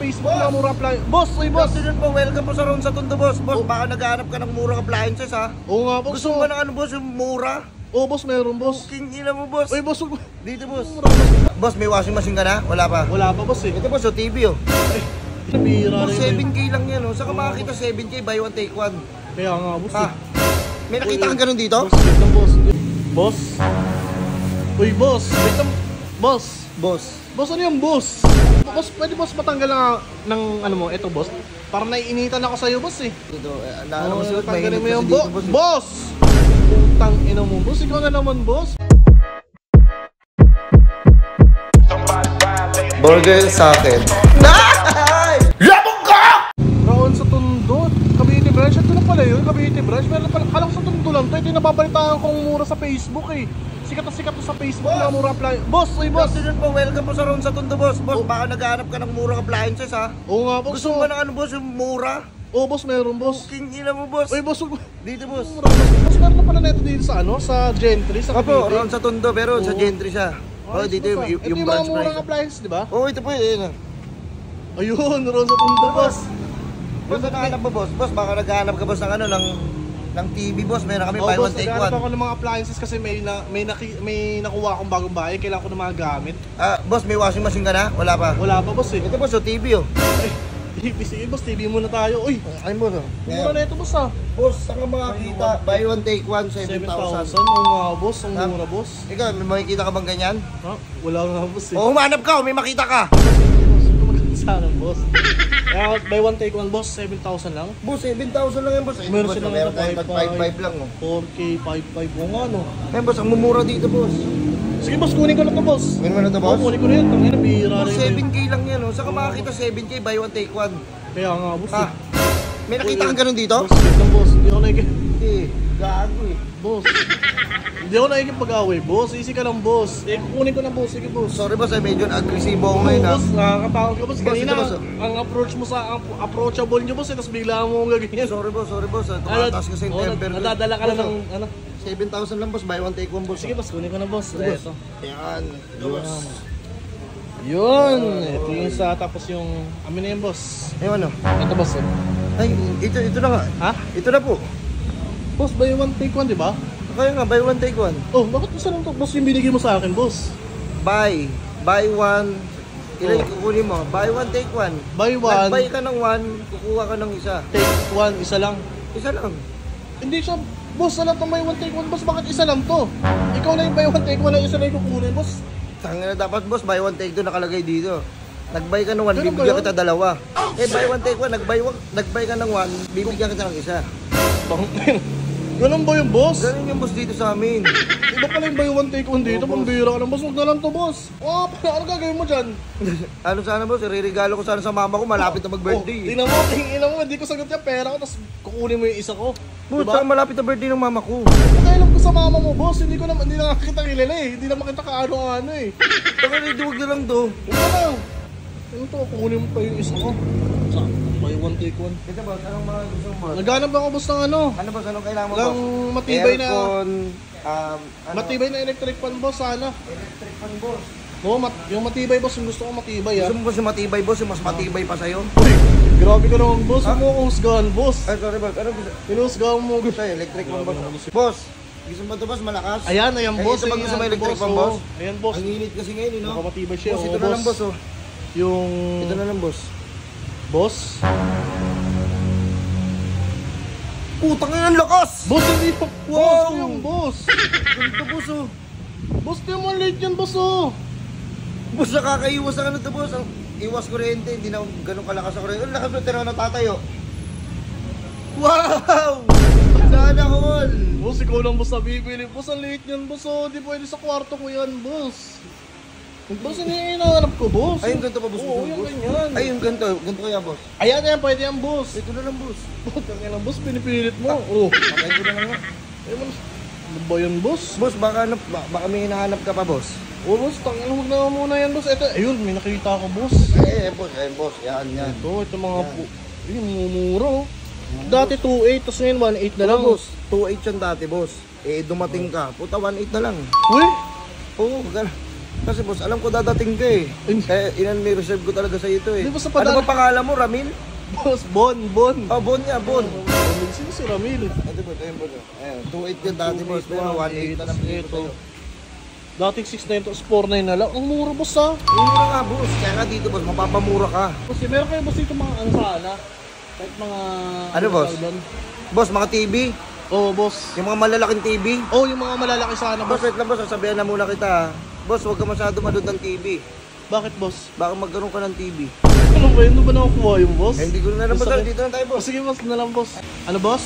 Facebook na mura appliances. Boss, uy boss. Afternoon po, welcome po sa Ron sa Tondo, boss. Boss, baka naghahanap ka ng murang appliances, ha? Oo nga, boss. Gusto mo ba ng ano, boss, yung mura? Oo, boss, meron, boss. King ina mo, boss. Uy, boss. Dito, boss. Boss, may washing machine ka na? Wala pa? Wala pa, boss, eh. Ito, boss, TV, oh. Bira Boss, rin. 7K lang yan, oh. Saka makakita 7K, buy one, take one. Kaya nga, boss, Ha? eh. May nakita kang ganun dito? Boss, wait lang, boss. Boss. Uy, boss. Wait lang. Boss. Boss. Boss, ano yung boss? Boss, pwede boss matanggal ng ano mo, eto boss. Para naiinitan ako sa'yo, boss, eh. Dito, ano mo suot, tanggalin mainit mo kasi yung dito, boss. boss! Putang ina mo, boss. Ikaw na naman, boss. Burger sa akin. Labog ka! Raon sa Tondo. Cavite branch. Ito na pala yun, Cavite branch. Pero alam ko sa Tondo lang to. Ito yung nababalitaan kong mura sa Facebook, eh. Sikat na sa Facebook na mura appliances. Boss, uy boss. Afternoon po, welcome po sa Ron sa Tondo, boss. Boss, baka naghahanap ka ng murang appliances, ha? Oo nga, boss. Gusto mo ba ng ano, boss, yung mura? Oo, boss, meron, boss. King ina mo, boss. Uy, boss. Dito, boss. Boss, meron na pala neto dito sa ano, sa Gentry, sa Opo, Cavite. Ron sa Tondo, pero sa Oo. Gentry siya. Oh, Ayos, dito boss, ah. yung Ito yung mga branch murang price. appliances, di ba? Oo, ito po yun. Ayun, Ron sa Tondo, boss. Boss, naghahanap ba, boss? Boss, baka naghahanap ka, boss, ng ano, ng TV, boss. Meron kami Oh, buy boss, one, take naghanap one. ako ng mga appliances kasi may nakuha akong bagong bahay. Kailangan ko ng mga gamit. Ah, boss, may washing machine ka na? Wala pa? Wala pa, boss, eh. Ito, boss, TV, oh. Ay, sige, boss, TV muna tayo. Uy, Ay, boss, oh. mura na ito, boss, ah. Boss, saan ka makakita? Buy one, take one, 7,000. 7,000. Oo nga, boss. Ang Ha? mura, boss. Ikaw, may makikita ka bang ganyan? Ha? Wala nga, boss, eh. O, humanap ka, may makita ka. Boss, ito maganda sa akin, boss. Kaya, buy one, take one, boss. 7,000 lang. Boss, 7,000 lang yan, boss. Ay, Meron boss, silang meron ito, tayong 5,500 lang, oh. 4K, 5,500. Oo nga, no. Ayun, boss, ang mumura dito, boss. Sige, boss, kunin ko na to, boss. Meron mo na ito, Oo, boss? kunin ko na yun. Tangina, bihira Boss, rin ito. 7K lang yan, oh. Saan ka makakita 7K, buy one, take one. Kaya nga, boss, Ha? eh. May nakita kang ganun dito? Boss, wait lang, boss. Hindi ako Hindi, gago eh. Boss. Hindi ako nakikipag-away, boss. Easy ka lang, boss. Eh, kukunin ko na, boss. Sige, boss. Sorry, boss, medyo agresibo ako ngayon, ha. Boss, nakakatawag ka, boss. Boss, Kanina, ito, boss. ang approach mo sa, ang approachable nyo, boss, tapos bigla mo kong gaganyan. Sorry, boss, tumataas kasi yung temper ko. Nadadala ka na ng, ano. 7,000 lang, boss, buy one, take one, boss. Sige, boss, kunin ko na, boss. Boss. Ito. Yan, boss. Yun. Ito yung isa, tapos yung, amin na yung boss. Ayun, ano? Ito, boss. Ay, ito na nga. Ha? Ito na po. Boss, buy one, take one, di ba? Kaya nga, buy one, take one. Oh, bakit isa lang to? Boss, yung binigay mo sa akin, boss. Buy one. Ilan yung kukunin mo? Buy one, take one. Buy one, Nag-buy ka ng one, kukuha ka ng isa. take one, isa lang. Isa lang. Hindi siya, boss, alam tong buy one, take one, boss, bakit isa lang to? Ikaw na yung buy one, take one, lang isa lang yung kukunin, boss. Tangina, dapat, boss, buy one, take two nakalagay dito. Nag-buy ka ng one, Ganun ba bibigyan yun? kita dalawa. Eh, buy one, take one. Nag-buy ka ng one, bibigyan kita ng isa. Ganun ba yung boss? Ganun yung boss dito sa amin. Iba pala yung buy one, take one dito, Oo, boss. pambira ka lang, boss, huwag na lang to, boss. Oh, ano gagawin mo dyan? Ano sana, boss? Iririgalo ko sana sa mama ko, malapit na mag-birthday. Oh, tingnan mo, hindi ko sagot yung pera ko, tapos kukunin mo yung isa ko. Boss, Diba? saka malapit na birthday ng mama ko. Pakailan ko sa mama mo, boss, hindi na kita kilala eh. Hindi naman kita kaano-ano eh. Baka huwag na lang to. Huwag na lang. Ano to, kukunin mo pa yung isa ko. Sa, buy one, take one. Ito, boss, anong mga gusto mo, boss? Naghanap ako, boss, ng ano. Ano, boss? Anong kailangan mo, Lang boss? matibay na, Aircon, ano? matibay na electric fan, boss, sana. Electric fan, boss. Oo, yung matibay, boss, yung gusto ko matibay, ah. Gusto mo, boss, yung matibay, boss? Yung mas matibay pa sa'yo? Uy, grabe ka naman, boss. Huwag mo akong husgahan, boss. Ay, sorry, boss. Ano gusto? Pinusgahan mo. Gusto, electric fan, boss. Boss, gusto mo ito, boss? Malakas? Ayan, boss. Ito ba gusto mo Ayan, electric fan, boss? oo. Ayan, boss. Ang init kasi ngayon, no? Baka matibay siya, Boss, oo, ito na lang, boss, oh. Yung... Ito na lang, boss. Boss? Putang ina, ang lakas! Boss, hindi pa. Wow! Boss, yung boss. Ganito, boss, oh. Boss, di mo late yan, boss, oh. Boss, nakakaiwas ang ano to, boss. Ang iwas kuryente, hindi na ganun kalakas ang kuryente. Ang lakas na tira na tatayo. Wow! Sana all! Boss, ikaw lang, boss, na bibili. Boss, ang late yan, boss, oh. Di pwede sa kwarto ko yan, boss. Boss, hindi yung hinahanap ko, boss. Ay, yung ganito pa, boss. Oo, yung ganyan. Ay, yung ganito. Ganito kaya, boss. Ayan, ayan, pwede yan, boss. Ito na lang, boss. Putang ina, boss, pinipilit mo. Oh. Patay ko na lang nga. Ano ba yun, boss? Boss, baka may hinahanap ka pa, boss. Oh, boss, tangin, huwag na muna yan, boss. Ito, ayun, may nakita ako, boss. Boss. Ayun, boss. Yan, yan. Ito mga po. Ayun, mumura, oh. Dati 2.8, tapos ngayon 1.8 na lang. Boss, 2.8 yan dati, boss. Eh, dumating ka. Puta, 1.8 na lang. Uy, Oo, Kasi boss, alam ko dadating ka eh. Kaya reserve ko talaga sa ito eh. Di ba sa Ano padala- ba pangalan mo, Ramil? Boss, Bon. Oh, Bon nga, Bon. Ramil, sino si Ramil? Ito boss, ayun boss. Ayun, 2.8 yan dati boss, pero 1.8 na lang ito. Dating 6.9 to 4.9 na lang. Ang mura boss ha. Mura nga boss, kaya nga dito boss, mapapamura ka. Boss, meron kayo boss dito mga ano sana? Kahit mga... Ano, boss? tawag doon? Boss, mga TV, Oo boss. yung mga malalaking TV. Oo, yung mga malalaki sana Boss, boss. wait lang boss, sasabihan na muna kita. Boss, huwag ka masyado manood ng TV. Bakit boss? Baka magkaroon ka ng TV. Ano ba yun? Ano ba nakukuha yung boss? Eh, hindi ko na lang boss, Sabi- dito na tayo Oh, boss. sige boss, na lang boss. Ano boss?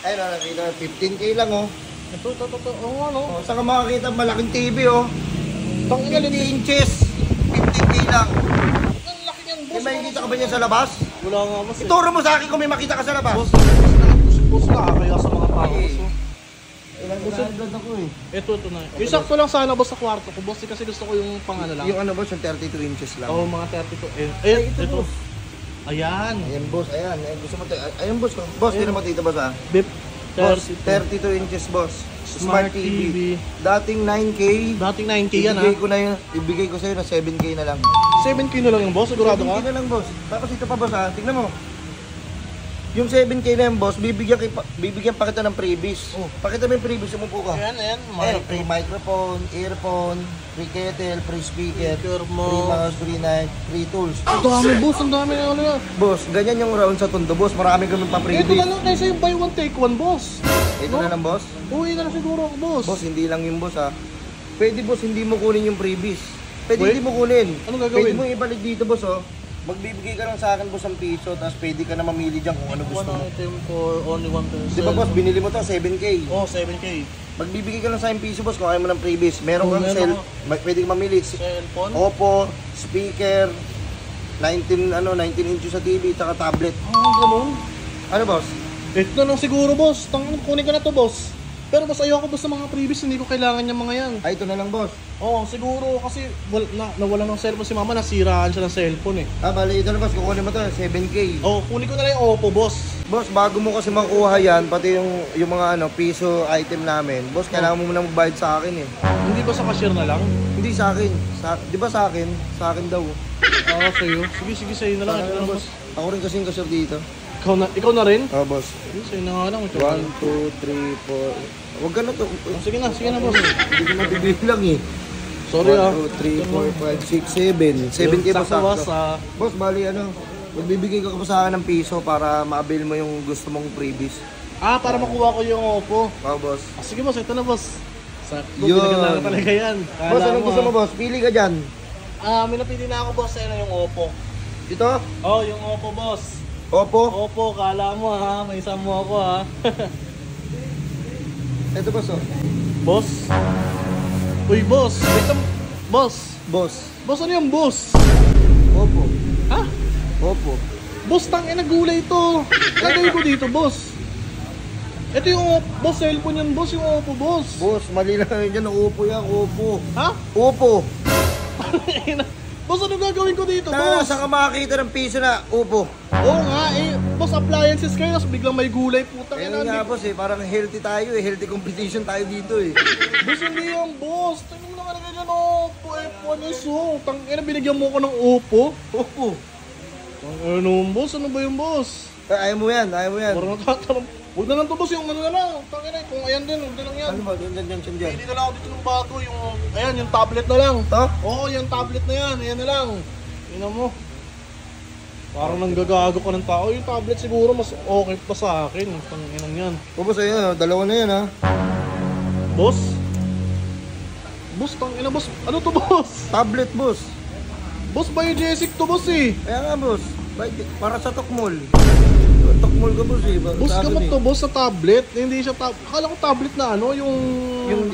Ayun, nakikita, 15K lang oh. Ito. Oo ano? Oh, saan ka makakita malaking TV oh. Tangina 50 inches, 15K lang. Ang laki niyang May boss. makikita ka ba niya sa labas? Wala nga boss eh. Ituro mo sa akin kung may makita ka sa labas. Boss, boss nakakaya sa mga tao boss. Oh. Ilang blood ako eh. Ito na. Yung sakto lang sana boss sa kwarto ko boss kasi gusto ko yung pang ano lang. Yung ano boss, yung 32 inches lang. Oo, mga 32. Eh, ito, ito. boss. Ayan. Ayan boss, ayan. Ayan, gusto mo ayun boss, boss, tinan mo dito boss ah. Bip. Boss, 32. 32 inches boss. Smart Smart TV. TV. Dating 9K. Dating 9K yan ha. Ibigay ko na yun, ibigay ko sa'yo na 7K na lang. 7K na lang yung boss, sigurado 7K ka? na lang boss. Tapos ito pa boss ha, tignan mo. Yung 7K na yung boss, bibigyan pa kita ng freebies. Oh. Pakita mo yung freebies, umupo ka. Ayan. Eh, free microphone, earphone, free kettle, free speaker, Speaker mo. free mouse, free knife, free tools. Ang dami boss, ang dami na ano yan. Boss, ganyan yung round sa Tondo boss. Marami kami pa Ito freebies. na lang kaysa yung buy one take one boss. Ito na lang boss. Uwi na lang siguro ako boss. Boss, hindi lang yung boss ha. Pwede boss, hindi mo kunin yung freebies. Pwede Wait. hindi mo kunin. Anong gagawin? Pwede mo ibalik dito boss oh. Magbibigay ka lang sa akin boss ng piso, tapos pwede ka na mamili dyan kung ano gusto One mo. item for only 1 person. Di ba boss, binili mo to 7K. Oh, 7K. Magbibigay ka lang sa akin piso boss kung ayaw mo ng freebies. Meron Oh, kang meron pwede kang mamili. Cellphone. Oppo, speaker, 19 inches sa TV, tsaka tablet. Ganun. Ano boss? Ito na lang siguro boss. Kunin ko na to boss. Pero boss, ayoko boss sa mga previous, hindi ko kailangan yung mga yan. Ay, ito na lang boss. Oo, siguro kasi nawala ng cellphone si mama, nasiraan siya ng cellphone eh. Bali ito na boss, kukunin mo to 7K. Oo, kunin ko na lang yung Oppo boss. Boss, bago mo kasi makuha yan, pati yung mga piso item namin, boss, kailangan mo muna magbayad sa akin eh. Hindi ba sa cashier na lang? Hindi sa akin. Di ba sa akin? Sa akin daw. Oo, sa'yo. Sige, sa'yo na lang. Ito na lang, boss. Ako rin kasi yung cashier dito. Ikaw na rin? Oo, boss. Sige, sa'yo na nga lang. 1, 2, 3, 4. Huwag ka na to. Sige na boss. Hindi ko mabibilang eh. Sorry 1, 2, 3, 4, 5, 6, 7. 7K pa Sakto boss sakto. Boss, bali magbibigay ka pa sa akin ng piso para ma-avail mo yung gusto mong freebies. para makuha ko yung Oppo. Oo, boss. Sige boss, ito na boss. Sakto, Yun. pinagandaan na talaga yan. Boss, anong gusto mo, boss? Pili ka dyan. May napili na ako boss, sa'yo na yung Oppo. Ito? Oh, yung Oppo boss. Oppo? Oppo, kala mo ha, may isang mo ako ha. Ito, boss, oh. Boss? Uy boss, wait lang. Boss. Boss. Boss, ano yung boss? Oppo. Ha? Oppo. Boss, tangin na gulay ito. Gagawin ko dito, boss. Ito yung boss, cellphone yan, boss, yung Oppo, boss. Boss, mali lang yan. Oppo yan, Oppo. Ha? Oppo. Boss, ano gagawin ko dito, Tara, boss? saan ka makakita ng piso na Oppo? Oo nga, boss, appliances kayo, tapos biglang may gulay, putang Ayun nga, boss, parang healthy tayo eh. Healthy competition tayo dito eh. Boss, hindi yan, boss. Tingnan mo naman ganyan, Oppo, F1 is so. Tangina, binigyan mo ko ng Oppo. Oppo. Ano, boss? Ano ba yung boss? Ayaw mo yan, ayaw mo yan. Parang natatanong. Huwag na lang to, boss, yung ano na lang. Tangina, kung ayan din, huwag na lang yan. Ano ba? Diyan. Pili na lang ako dito ng bago, yung, ayan, yung tablet na lang. Ito? Oo, yung tablet na yan, ayan na lang. Tingnan mo. Parang nanggagago ka ng tao. Yung tablet siguro mas okay pa sa akin. Tanginang yan. O boss, ayun, dalawa na yan ha. Boss? Boss, tangina boss. Ano to, boss? Tablet, boss. Boss, biogesic to, boss eh. Kaya nga, boss. Para sa Tokmol. Tokmol ka, boss eh. Boss, Sa akin, gamot eh. to, boss, sa tablet. Hindi siya akala ko tablet na ano, yung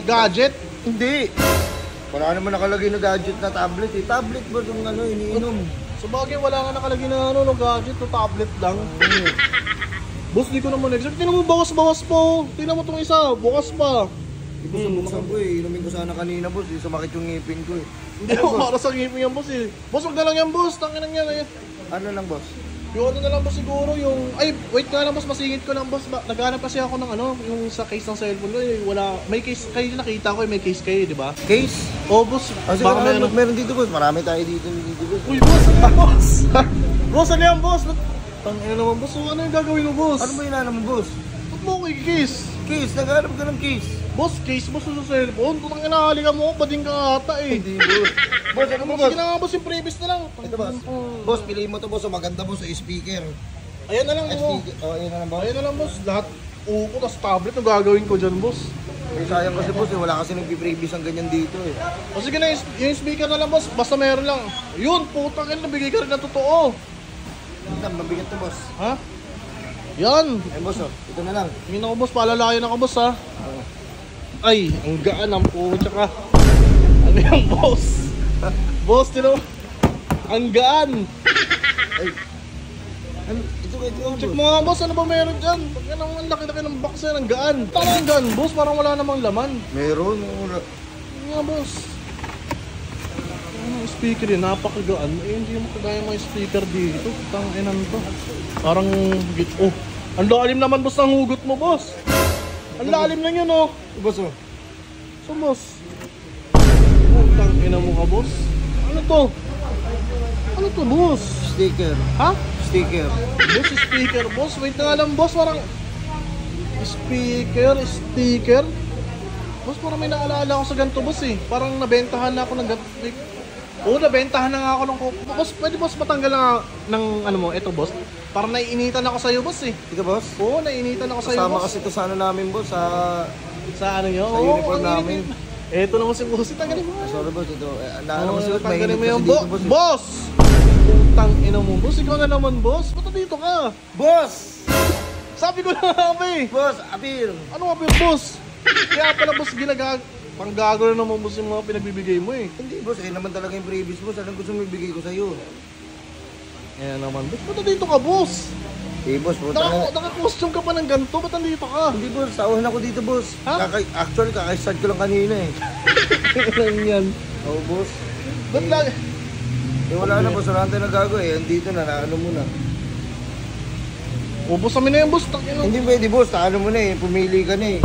gadget. Hindi. Wala naman nakalagay na gadget na tablet eh. Tablet, boss, yung iniinom. Sa bagay, wala nga nakalagay na ano, no gadget, no tablet lang. Boss, di ko naman exact. Tingnan mo, bawas-bawas po. Tingnan mo itong isa, bukas pa. Hindi ko buksan ko eh. Inumin ko sana kanina, boss. Sumakit yung ngipin ko eh. Hindi ako para sa ngipin yan, boss eh. Boss, wag na lang yan, boss. Tangin lang yan. Ano lang, boss? Yung ano na lang boss siguro, yung... Ay, wait nga lang boss, masingit ko lang boss. Naghanap kasi ako ng ano, yung sa case ng cellphone ko, wala... May case, kayo nakita ko, may case kayo, di ba? Case? Oh boss, Kasi baka may ano... meron dito boss, marami tayo dito boss. Uy boss, ano yan boss? Boss, ano yan boss? Tangina naman boss, so, ano yung gagawin mo boss? Ano ba yung mo boss? Ba't mo ko case? Case, naghanap ka ng case. Boss, case boss sa cellphone. Kung nanginahalika mo, bading ka ata eh. Hindi boss. Boss, ano mo boss? Sige na nga boss, yung previous na lang. Ito boss. Boss, piliin mo to boss, maganda boss, speaker. Ayan na lang mo. Oh, ayan na lang boss. Ayan na lang boss. Lahat upo, tas tablet ang gagawin ko dyan boss. Eh, sayang kasi boss, wala kasi nagpiprevious ang ganyan dito eh. O sige na, yung speaker na lang boss. Basta meron lang. Yun, putang ina, nabigay ka rin na totoo. Mabigat to boss. Ha? Yan. Eh boss, ito na lang. Hindi na ako boss, palalayan ako boss ha. Ay, ang gaan ang po, tsaka ano yan boss? Boss, tino, ang gaan. Ay. Ito Check mo nga boss, ano ba meron dyan? Yan ang laki-laki ng box yan, ang gaan. Tama ang gaan boss, parang wala namang laman. Meron. Ano nga boss? Ano yung speaker yun, napakagaan. Eh, hindi mo kagaya mga speaker dito. Tanginan to. Parang, oh, ang lalim naman boss ng hugot mo boss. Ang lalim lang yun oh. Boss oh. So boss. Oh, tangina mo ka boss. Ano to? Ano to boss? Sticker. Ha? Sticker. Boss, speaker boss. Wait na nga lang boss, parang sticker. Boss, parang may naalala ako sa ganito boss eh. Parang nabentahan na ako ng ganito. Oo, nabentahan na nga ako ng boss, pwede boss matanggal na ng ano mo, eto boss. Parang naiinitan ako sa'yo boss eh. Ito boss? Oo, naiinitan ako sa'yo Kasama boss. kasi ito sa ano namin boss, Sa ano nyo? sa uniform namin. Eto naman si boss, tanggalin mo. Sorry boss, ito. Ano Kasi tanggalin mo mainit yung kasi dito boss. boss! Putang ina mo boss, ikaw na naman boss. Ba't dito ka? Boss! Sabi ko na nga eh. Boss, appeal! Ano nga boss? Kaya pala boss panggago na naman boss yung mga pinagbibigay mo eh. Hindi boss, naman talaga yung previous boss. Anong gusto mo ibigay ko sa'yo? Kaya naman boss, ba't dito ka boss? Eh boss, puta na. Naka-costume ka pa ng ganito, ba't nandito ka? Hindi boss, sauhan ako dito boss. Ha? Actually, kaka-start ko lang kanina eh. Kailan yan? Oo boss. Ba't lagi? Eh wala na boss, wala na tayo nagago eh. Andito na, naano mo na. Ubus kami na yan boss, tangina. Hindi pwede boss, taano mo na eh. Pumili ka na eh.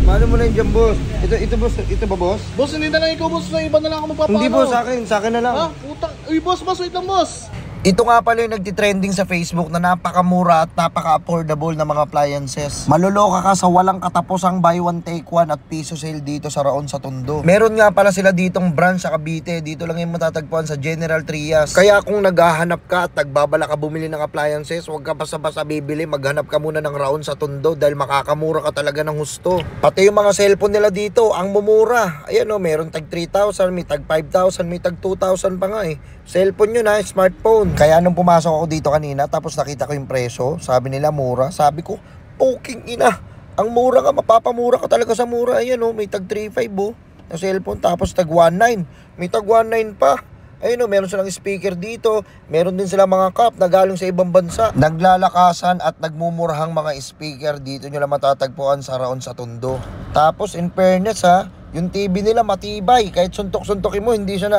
Paano mo na yun dyan boss? Ito boss, ito ba boss? Boss, hindi na lang ikaw boss, sa iba na lang ako magpapaano. Hindi boss, sa akin na lang. Ha? Putang, uy boss, wait lang boss. Ito nga pala yung nagtitrending sa Facebook na napakamura at napaka-affordable na mga appliances. Maluloka ka sa walang katapusang buy one take one at piso sale dito sa Raon sa Tondo. Meron nga pala sila ditong branch sa Cavite. Dito lang yung matatagpuan sa General Trias. Kaya kung naghahanap ka at nagbabala ka bumili ng appliances, huwag ka basta-basta bibili. Maghanap ka muna ng Raon sa Tondo dahil makakamura ka talaga ng husto. Pati yung mga cellphone nila dito, ang mumura. Ayan o, meron tag 3,000, may tag 5,000, may tag 2,000 pa nga eh. Cellphone yun ha, smartphone. Kaya nung pumasok ako dito kanina, tapos nakita ko yung presyo, sabi nila mura. Sabi ko, poking ina, ang mura ka, mapapamura ka talaga sa mura. Ayan o, may tag 3,500 na cellphone, tapos tag 1,900. May tag 1,900 pa. Ayun o, meron silang speaker dito. Meron din silang mga cup na galing sa ibang bansa. Naglalakasan at nagmumurahang mga speaker dito nyo lang matatagpuan sa Raon sa Tondo. Tapos in fairness ha, yung TV nila matibay. Kahit suntok-suntokin mo, hindi siya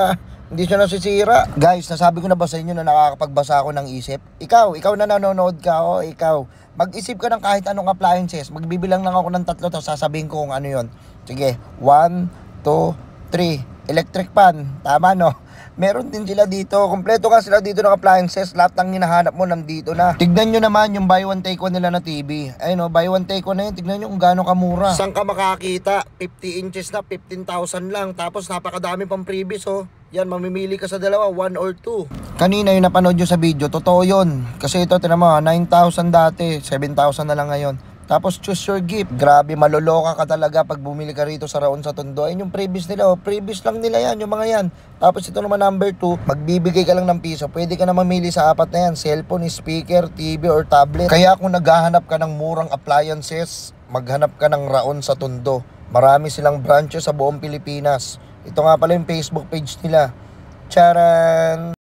nasisira. Guys, nasabi ko na ba sa inyo na nakakapagbasa ako ng isip? Ikaw na nanonood ka o ikaw, mag-isip ka ng kahit anong appliances. Magbibilang lang ako ng 3 tapos sasabihin ko kung ano yon. Sige, 1, 2, 3. Electric pan, tama no? Meron din sila dito, kompleto ka sila dito ng appliances. Lahat ng hinahanap mo nandito na. Tignan nyo naman yung buy one take one nila na TV. Ayun o, buy one take one na yun. Tignan nyo kung gaano kamura. Saan ka makakita? 50 inches na, 15,000 lang. Tapos napakadami pang previous o. Yan, mamimili ka sa dalawa, 1 or 2. Kanina yung napanood nyo sa video, totoo yun. Kasi ito, tinan mo, 9,000 dati, 7,000 na lang ngayon. Tapos choose your gift. Grabe, maloloka ka talaga pag bumili ka rito sa Raon sa Tondo. Ayun yung previous nila, oh. Previous lang nila yan, yung mga yan. Tapos ito naman number 2, magbibigay ka lang ng piso. Pwede ka na mamili sa 4 na yan, cellphone, speaker, TV, or tablet. Kaya kung naghahanap ka ng murang appliances, maghanap ka ng Raon sa Tondo. Marami silang branches sa buong Pilipinas. Ito nga pala yung Facebook page nila. Charan!